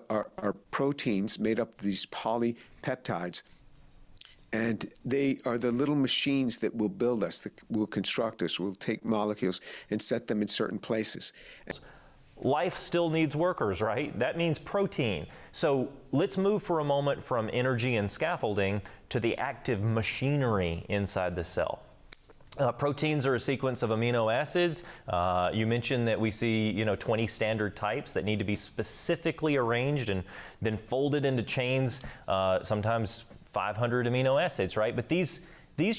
are proteins made up of these polypeptides. And they are the little machines that will build us, that will construct us, will take molecules and set them in certain places. Life still needs workers, right? That means protein. So let's move for a moment from energy and scaffolding to the active machinery inside the cell. Proteins are a sequence of amino acids. You mentioned that we see, 20 standard types that need to be specifically arranged and then folded into chains, sometimes 500 amino acids, right? But these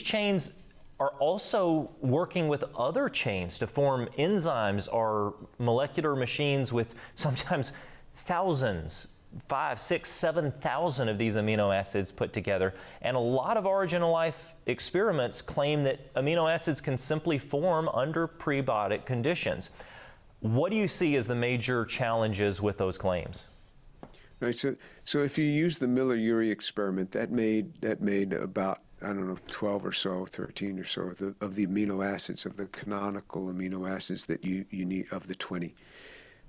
chains are also working with other chains to form enzymes or molecular machines with sometimes thousands, 5, 6, 7,000 of these amino acids put together. And a lot of origin of life experiments claim that amino acids can simply form under prebiotic conditions. What do you see as the major challenges with those claims? Right. So if you use the Miller-Urey experiment, that made about, 12 or so, 13 or so of the amino acids, of the canonical amino acids that you need of the 20.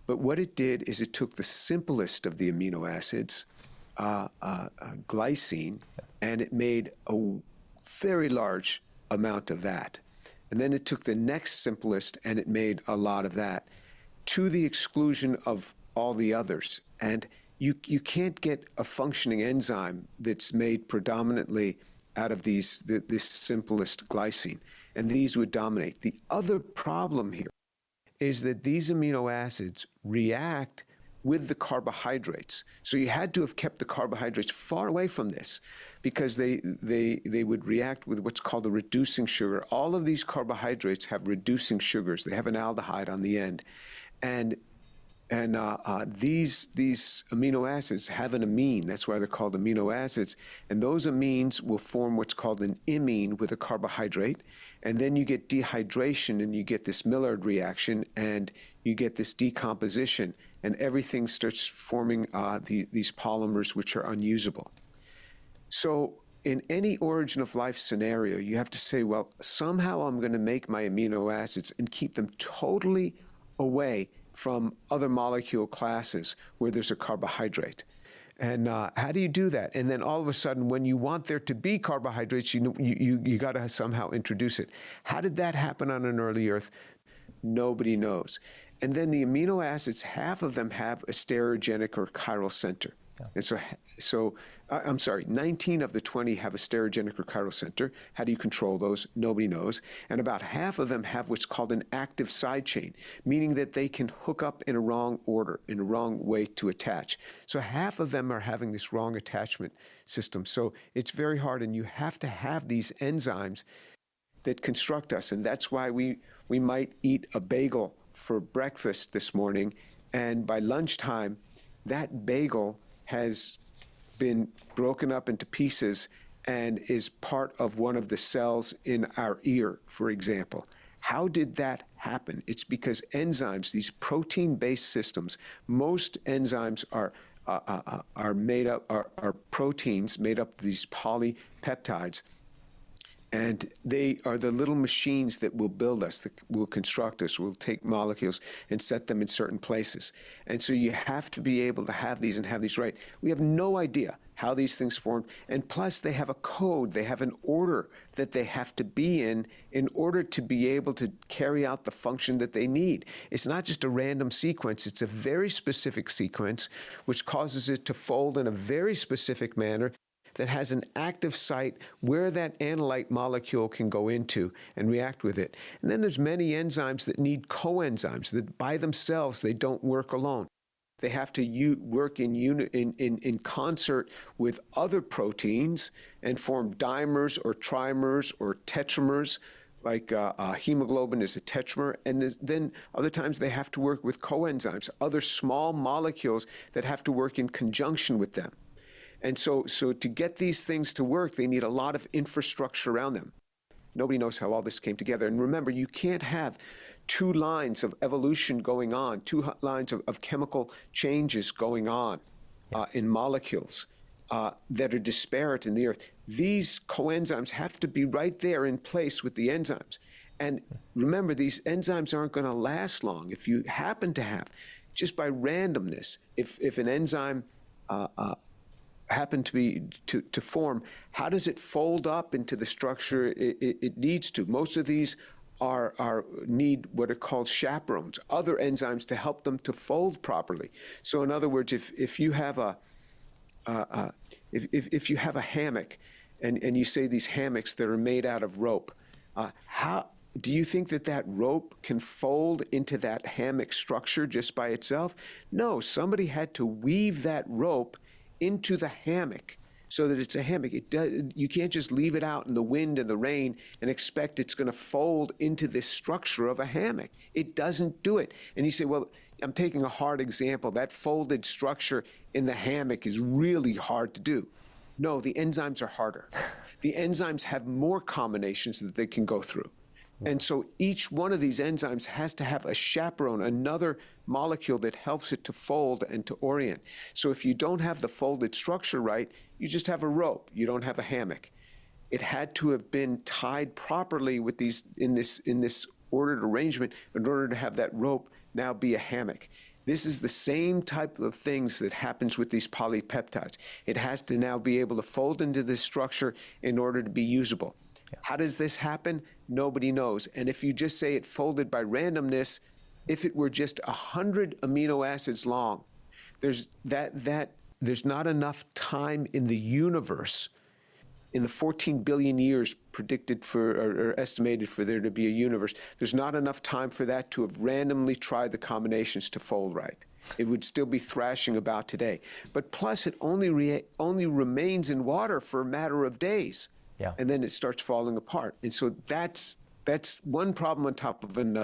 But what it did is it took the simplest of the amino acids, glycine, and it made a very large amount of that. And then it took the next simplest and it made a lot of that, to the exclusion of all the others. And you can't get a functioning enzyme that's made predominantly out of this simplest glycine, and these would dominate. The other problem here is that these amino acids react with the carbohydrates. So you had to have kept the carbohydrates far away from this, because they would react with what's called a reducing sugar. All of these carbohydrates have reducing sugars. They have an aldehyde on the end. And these amino acids have an amine. That's why they're called amino acids. And those amines will form what's called an imine with a carbohydrate. And then you get dehydration and you get this Maillard reaction and you get this decomposition. And everything starts forming these polymers which are unusable. So in any origin of life scenario, you have to say, well, somehow I'm going to make my amino acids and keep them totally away from other molecule classes where there's a carbohydrate. And how do you do that? And then all of a sudden, when you want there to be carbohydrates, you got to somehow introduce it. How did that happen on an early Earth? Nobody knows. And then the amino acids, half of them have a stereogenic or chiral center. Yeah. And so 19 of the 20 have a stereogenic or chiral center. How do you control those? Nobody knows. And about half of them have what's called an active side chain, meaning that they can hook up in a wrong order, in a wrong way to attach. So half of them are having this wrong attachment system. So it's very hard, and you have to have these enzymes that construct us. And that's why we might eat a bagel for breakfast this morning, and by lunchtime, that bagel has been broken up into pieces and is part of one of the cells in our ear, for example. How did that happen? It's because enzymes, these protein-based systems, most enzymes are made up, are proteins made up of these polypeptides. And they are the little machines that will build us, that will construct us, will take molecules and set them in certain places. And so you have to be able to have these and have these right. We have no idea how these things form. And plus, they have a code. They have an order that they have to be in order to be able to carry out the function that they need. It's not just a random sequence. It's a very specific sequence, which causes it to fold in a very specific manner that has an active site where that analyte molecule can go into and react with it. And then there's many enzymes that need coenzymes, that by themselves, they don't work alone. They have to work in concert with other proteins and form dimers or trimers or tetramers, like hemoglobin is a tetramer. And then other times they have to work with coenzymes, other small molecules that have to work in conjunction with them. And so to get these things to work, they need a lot of infrastructure around them. Nobody knows how all this came together. And remember, you can't have two lines of evolution going on, two lines of chemical changes going on in molecules that are disparate in the earth. These coenzymes have to be right there in place with the enzymes. And remember, these enzymes aren't going to last long. If you happen to have just by randomness. If an enzyme happen to form, how does it fold up into the structure it needs to? Most of these need what are called chaperones, other enzymes to help them to fold properly. So in other words, if you have a hammock, and you say these hammocks that are made out of rope, how do you think that rope can fold into that hammock structure just by itself? No, somebody had to weave that rope into the hammock so that it's a hammock. You can't just leave it out in the wind and the rain and expect it's going to fold into this structure of a hammock. It doesn't do it. And you say, well, I'm taking a hard example. That folded structure in the hammock is really hard to do. No, the enzymes are harder. The enzymes have more combinations that they can go through. And so each one of these enzymes has to have a chaperone, another molecule that helps it to fold and to orient. So if you don't have the folded structure right, you just have a rope. You don't have a hammock. It had to have been tied properly with these in this ordered arrangement in order to have that rope now be a hammock. This is the same type of things that happens with these polypeptides. It has to now be able to fold into this structure in order to be usable. How does this happen? Nobody knows. And if you just say it folded by randomness, if it were just 100 amino acids long, there's not enough time in the universe, in the 14 billion years predicted for or estimated for there to be a universe, there's not enough time for that to have randomly tried the combinations to fold right. It would still be thrashing about today. But plus, it only remains in water for a matter of days. Yeah. And then it starts falling apart. And so that's one problem on top of another.